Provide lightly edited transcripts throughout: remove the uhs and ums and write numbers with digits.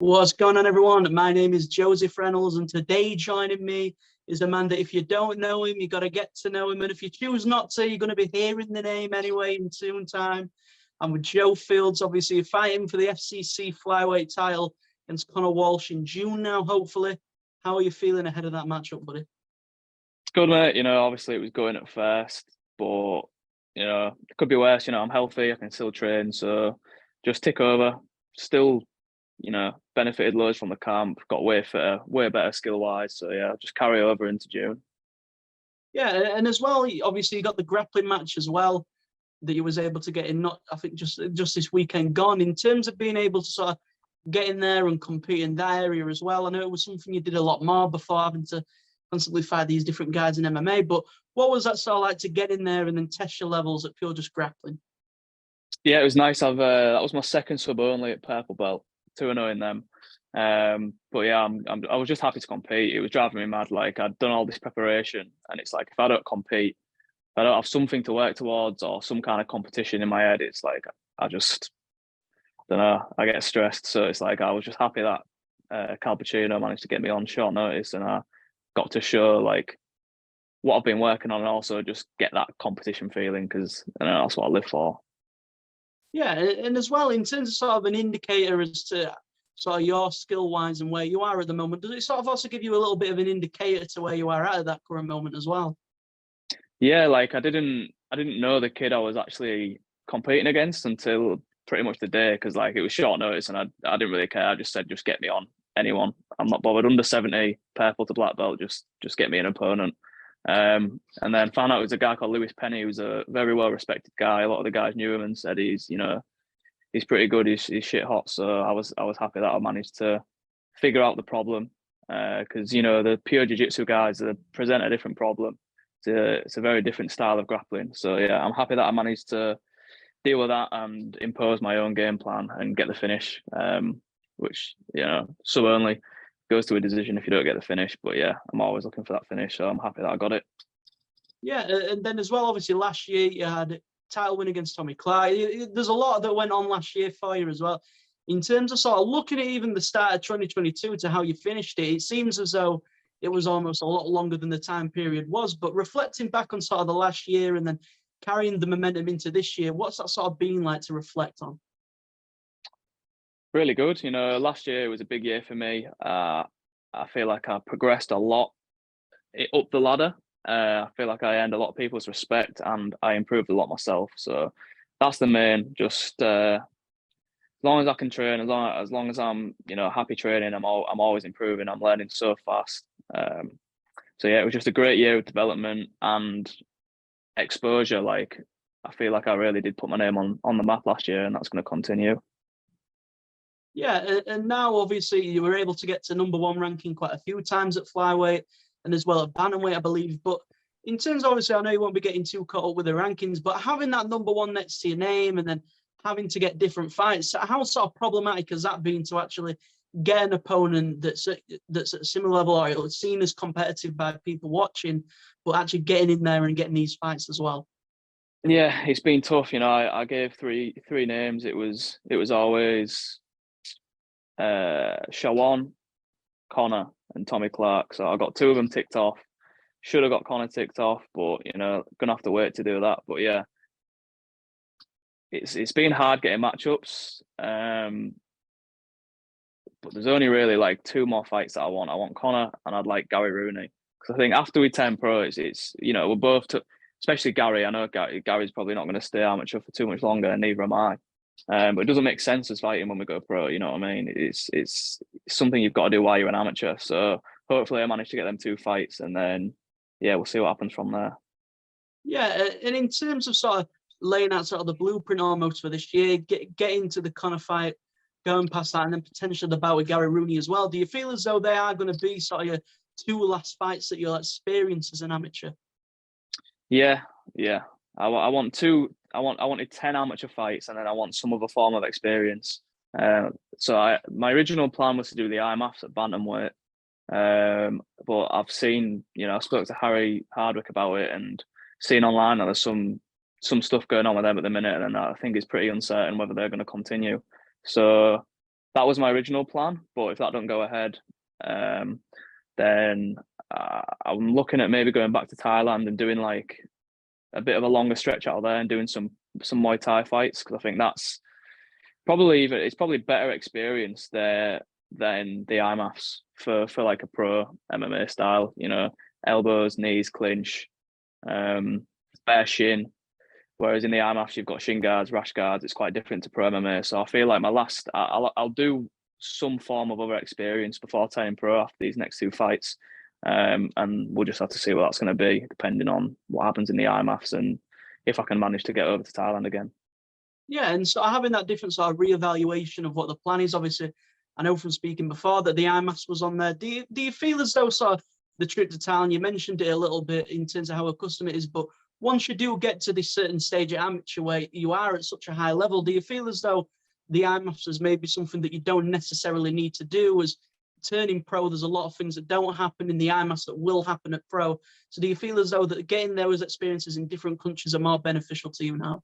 What's going on, everyone? My name is Joseph Reynolds, and today joining me is a man that if you don't know him, you got to get to know him. And if you choose not to, you're going to be hearing the name anyway in soon time. I'm with Joe Fields, obviously fighting for the FCC flyweight title against Conor Walsh in June now, hopefully. How are you feeling ahead of that matchup, buddy? It's good, mate. Obviously it was going at first, but, it could be worse. I'm healthy, I can still train. So just tick over. Still, benefited loads from the camp, got way fitter, way better skill-wise. So, yeah, just carry over into June. Yeah, and as well, obviously you got the grappling match as well that you was able to get in, not, I think, just this weekend gone. In terms of being able to sort of get in there and compete in that area as well, I know it was something you did a lot more before, having to constantly fight these different guys in MMA, but what was that sort of like to get in there and then test your levels at pure just grappling? Yeah, it was nice. That was my second sub only at purple belt, 2-0 in them. But yeah, I was just happy to compete. It was driving me mad. Like, I'd done all this preparation, and it's like, if I don't compete, if I don't have something to work towards or some kind of competition in my head, it's like I just don't know. I get stressed. So it's like I was just happy that Calpacino managed to get me on short notice, and I got to show like what I've been working on, and also just get that competition feeling, because that's what I live for. Yeah, and as well, in terms of sort of an indicator as to sort of your skill-wise and where you are at the moment, does it sort of also give you a little bit of an indicator to where you are at that current moment as well? Yeah, like I didn't know the kid I was actually competing against until pretty much the day, because like it was short notice and I didn't really care. I just said, just get me on, anyone. I'm not bothered. Under 70, purple to black belt, just get me an opponent. And then found out it was a guy called Lewis Penny, who's a very well respected guy. A lot of the guys knew him and said he's pretty good. He's shit hot. So I was happy that I managed to figure out the problem, because the pure jiu-jitsu guys present a different problem. It's a very different style of grappling. So yeah, I'm happy that I managed to deal with that and impose my own game plan and get the finish, which sub only goes to a decision if you don't get the finish. But yeah, I'm always looking for that finish, so I'm happy that I got it. Yeah, and then as well, obviously last year you had title win against Tommy Clark. There's a lot that went on last year for you as well. In terms of sort of looking at even the start of 2022 to how you finished it, it seems as though it was almost a lot longer than the time period was. But reflecting back on sort of the last year and then carrying the momentum into this year, what's that sort of been like to reflect on? Really good. Last year was a big year for me. I feel like I progressed a lot up the ladder. I feel like I earned a lot of people's respect, and I improved a lot myself. So that's the main. Just as long as I can train, as long as I'm happy training, I'm always improving. I'm learning so fast. So yeah, it was just a great year of development and exposure. Like, I feel like I really did put my name on the map last year, and that's going to continue. Yeah, and now obviously you were able to get to #1 ranking quite a few times at flyweight and as well at bantamweight, I believe. But in terms of, obviously, I know you won't be getting too caught up with the rankings, but having that #1 next to your name and then having to get different fights, how sort of problematic has that been to actually get an opponent that's at a similar level, or it's seen as competitive by people watching, but actually getting in there and getting these fights as well? Yeah, it's been tough. I gave three names. It was always Shawan, Conor, and Tommy Clark. So I got two of them ticked off. Should have got Conor ticked off, but gonna have to wait to do that. But yeah, it's been hard getting matchups. But there's only really like two more fights that I want. I want Conor, and I'd like Gary Rooney, because I think after we turn pro, it's we're both especially Gary. I know Gary's probably not going to stay amateur for too much longer, and neither am I. But it doesn't make sense as fighting when we go pro. You know what I mean? It's something you've got to do while you're an amateur. So hopefully I manage to get them two fights, and then yeah, we'll see what happens from there. Yeah, and in terms of sort of laying out sort of the blueprint almost for this year, getting to the Conor fight, going past that, and then potentially the bout with Gary Rooney as well, do you feel as though they are going to be sort of your two last fights that you'll experience as an amateur? Yeah. I want two. I wanted 10 amateur fights, and then I want some other form of experience. So my original plan was to do the IMAFs at bantamweight, but I've seen, I spoke to Harry Hardwick about it, and seen online that there's some stuff going on with them at the minute, and I think it's pretty uncertain whether they're going to continue. So that was my original plan. But if that don't go ahead, then I'm looking at maybe going back to Thailand and doing like a bit of a longer stretch out there and doing some Muay Thai fights, because I think that's it's probably better experience there than the IMAFs for like a pro MMA style. You know, elbows, knees, clinch, bare shin. Whereas in the IMAFs, you've got shin guards, rash guards. It's quite different to pro MMA. So I feel like I'll do some form of other experience before turning pro after these next two fights. And we'll just have to see what that's going to be, depending on what happens in the IMAFs and if I can manage to get over to Thailand again. Yeah, and so having that different sort of reevaluation of what the plan is, obviously, I know from speaking before that the IMAFs was on there. Do you feel as though sort of the trip to Thailand, you mentioned it a little bit in terms of how accustomed it is, but once you do get to this certain stage at amateur weight, you are at such a high level. Do you feel as though the IMAFs is maybe something that you don't necessarily need to do? As turning pro, there's a lot of things that don't happen in the IMAFs that will happen at pro. So do you feel as though that getting those experiences in different countries are more beneficial to you now?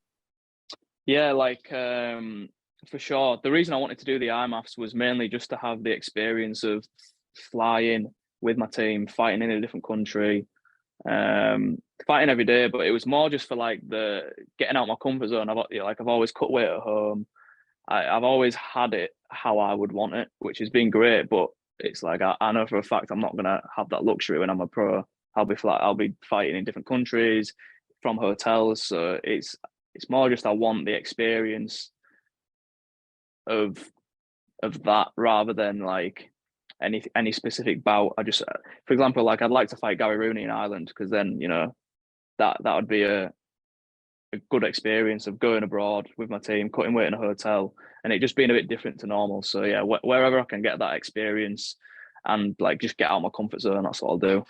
Yeah, like for sure. The reason I wanted to do the IMAFs was mainly just to have the experience of flying with my team, fighting in a different country, fighting every day. But it was more just for like the getting out of my comfort zone. I've always cut weight at home. I've always had it how I would want it, which has been great. But it's like I know for a fact I'm not gonna have that luxury when I'm a pro. I'll be fighting in different countries from hotels. So it's more just I want the experience of that rather than like any specific bout. I just, for example, like I'd like to fight Gary Rooney in Ireland, because then, you know, that would be a good experience of going abroad with my team, cutting weight in a hotel, and it just being a bit different to normal. So yeah, wherever I can get that experience and like just get out of my comfort zone, that's what I'll do.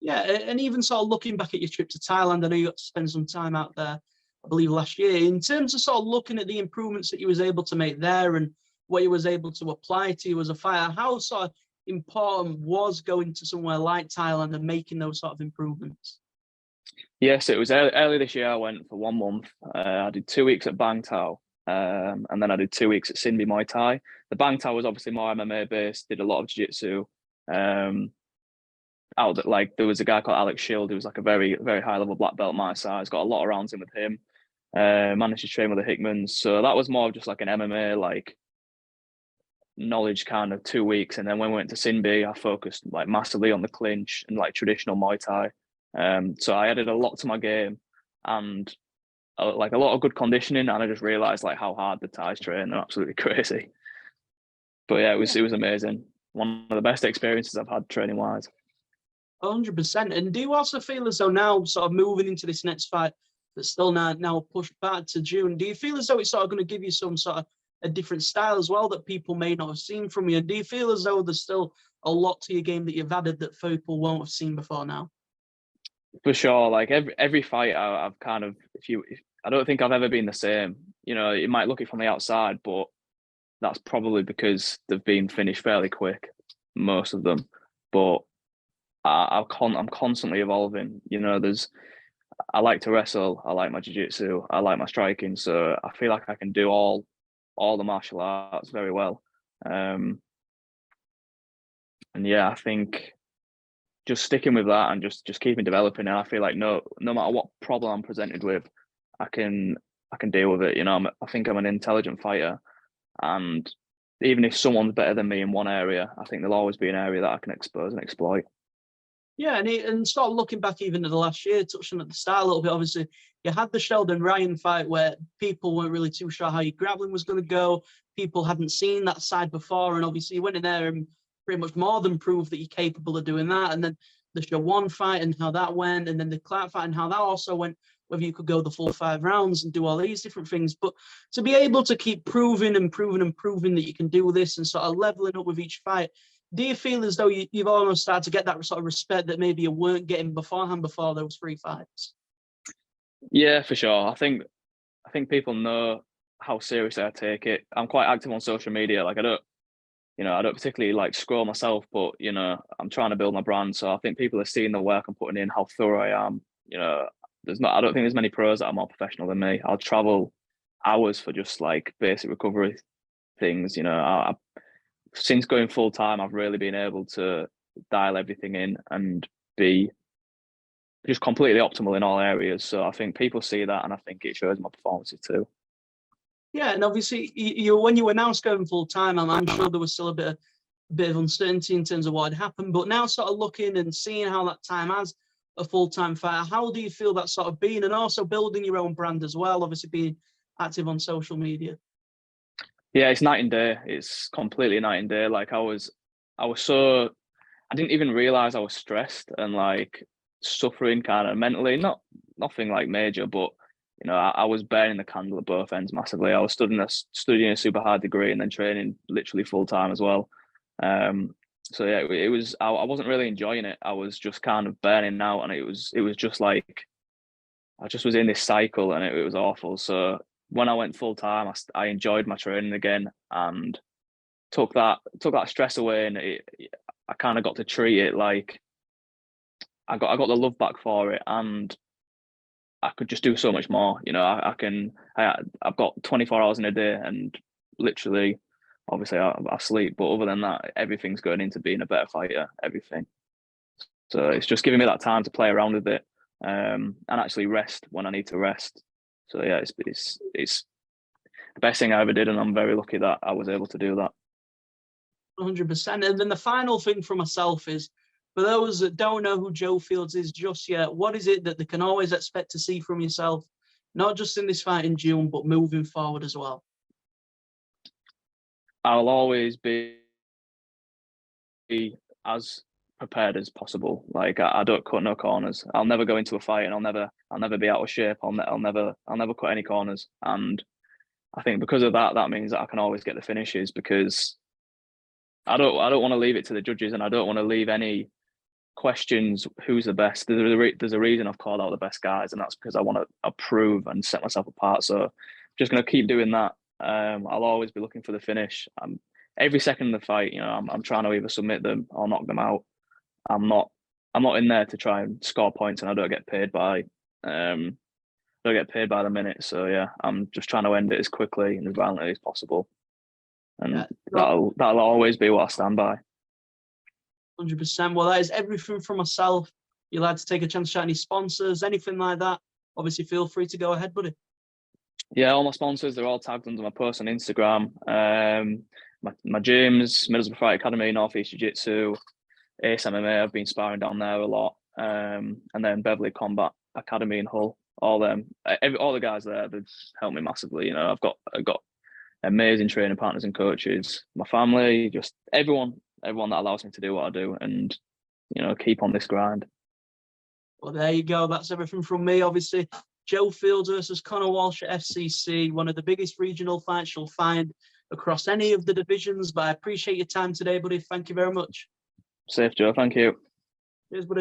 Yeah, and even sort of looking back at your trip to Thailand, I know you got to spend some time out there, I believe last year. In terms of sort of looking at the improvements that you was able to make there and what you was able to apply to you as a fighter, how sort of important was going to somewhere like Thailand and making those sort of improvements? Yes, it was early this year. I went for 1 month. I did 2 weeks at Bang Tao, and then I did 2 weeks at Sinbi Muay Thai. The Bang Tao was obviously more MMA based. Did a lot of jiu-jitsu. Like there was a guy called Alex Shield who was like a very very high level black belt my size. Got a lot of rounds in with him. Managed to train with the Hickmans. So that was more of just like an MMA like knowledge kind of 2 weeks. And then when we went to Sinbi, I focused like massively on the clinch and like traditional Muay Thai. So I added a lot to my game and like a lot of good conditioning, and I just realized like how hard the Thais train. They're absolutely crazy. But yeah, it was amazing. One of the best experiences I've had training wise. 100%. And do you also feel as though now, sort of moving into this next fight that's still now pushed back to June, do you feel as though it's sort of going to give you some sort of a different style as well that people may not have seen from you? And do you feel as though there's still a lot to your game that you've added that people won't have seen before now? For sure. Like every fight I've kind of, I don't think I've ever been the same. You know, you might look it from the outside, but that's probably because they've been finished fairly quick, most of them. But I'm constantly evolving. You know, I like to wrestle. I like my jiu-jitsu. I like my striking. So I feel like I can do all the martial arts very well. And yeah, I think just sticking with that and just keeping developing. And I feel like no matter what problem I'm presented with, I can deal with it. You know, I think I'm an intelligent fighter, and even if someone's better than me in one area, I think there'll always be an area that I can expose and exploit. Yeah, and sort of looking back even to the last year, touching at the start a little bit, obviously, you had the Sheldon Ryan fight where people weren't really too sure how your grappling was going to go. People hadn't seen that side before, and obviously you went in there and pretty much more than proved that you're capable of doing that. And then the Shawan fight and how that went, and then the Clark fight and how that also went, whether you could go the full 5 rounds and do all these different things. But to be able to keep proving that you can do this and sort of leveling up with each fight, do you feel as though you've almost started to get that sort of respect that maybe you weren't getting beforehand before those 3 fights? Yeah, for sure. I think people know how seriously I take it. I'm quite active on social media. Like I don't particularly like scroll myself, but you know, I'm trying to build my brand. So I think people are seeing the work I'm putting in, how thorough I am. You know, I don't think there's many pros that are more professional than me. I'll travel hours for just like basic recovery. things. You know, since going full time, I've really been able to dial everything in and be just completely optimal in all areas. So I think people see that, and I think it shows my performances too. Yeah, and obviously, when you announced going full time, I'm sure there was still a bit of uncertainty in terms of what had happened. But now, sort of looking and seeing how that time as a full-time fighter, how do you feel that sort of been, and also building your own brand as well? Obviously, being active on social media. Yeah, it's night and day. It's completely night and day. Like I was so, I didn't even realize I was stressed and like suffering kind of mentally. Nothing like major, but you know, I was burning the candle at both ends massively. I was studying a super hard degree and then training literally full time as well. So yeah, it was. I wasn't really enjoying it. I was just kind of burning out, and it was just like I just was in this cycle, and it was awful. So when I went full time, I enjoyed my training again and took that stress away, and I kind of got to treat it like I got the love back for it, and I could just do so much more. You know, I've got 24 hours in a day, and literally, obviously, I sleep, but other than that, everything's going into being a better fighter. Everything. So it's just giving me that time to play around with it, and actually rest when I need to rest. So yeah, it's the best thing I ever did, and I'm very lucky that I was able to do that. 100%. And then the final thing for myself is, for those that don't know who Joe Fields is just yet, what is it that they can always expect to see from yourself, not just in this fight in June, but moving forward as well? I'll always be as prepared as possible. Like I don't cut no corners. I'll never go into a fight, and I'll never be out of shape. I'll never cut any corners. And I think because of that, that means that I can always get the finishes, because I don't want to leave it to the judges, and I don't want to leave any questions who's the best. There's a reason I've called out the best guys, and that's because I want to prove and set myself apart. So just going to keep doing that. I'll always be looking for the finish. Every second of the fight, you know, I'm trying to either submit them or knock them out. I'm not in there to try and score points, and I don't get paid by the minute. So yeah, I'm just trying to end it as quickly and as violently as possible, and Yeah. that'll always be what I stand by. 100%. Well, that is everything from myself. You'd like to take a chance to shout any sponsors, anything like that? Obviously, feel free to go ahead, buddy. Yeah, all my sponsors, they're all tagged under my post on Instagram. My gyms, Middlesbrough Fight Academy, North East Jiu Jitsu, Ace MMA, I've been sparring down there a lot. And then Beverley Combat Academy in Hull. All the guys there, they've helped me massively. You know, I've got amazing training partners and coaches, my family, just everyone that allows me to do what I do, and you know, keep on this grind. Well, there you go. That's everything from me. Obviously, Joe Fields versus Conor Walsh at FCC, one of the biggest regional fights you'll find across any of the divisions. But I appreciate your time today, buddy. Thank you very much. Safe, Joe. Thank you. Cheers, buddy.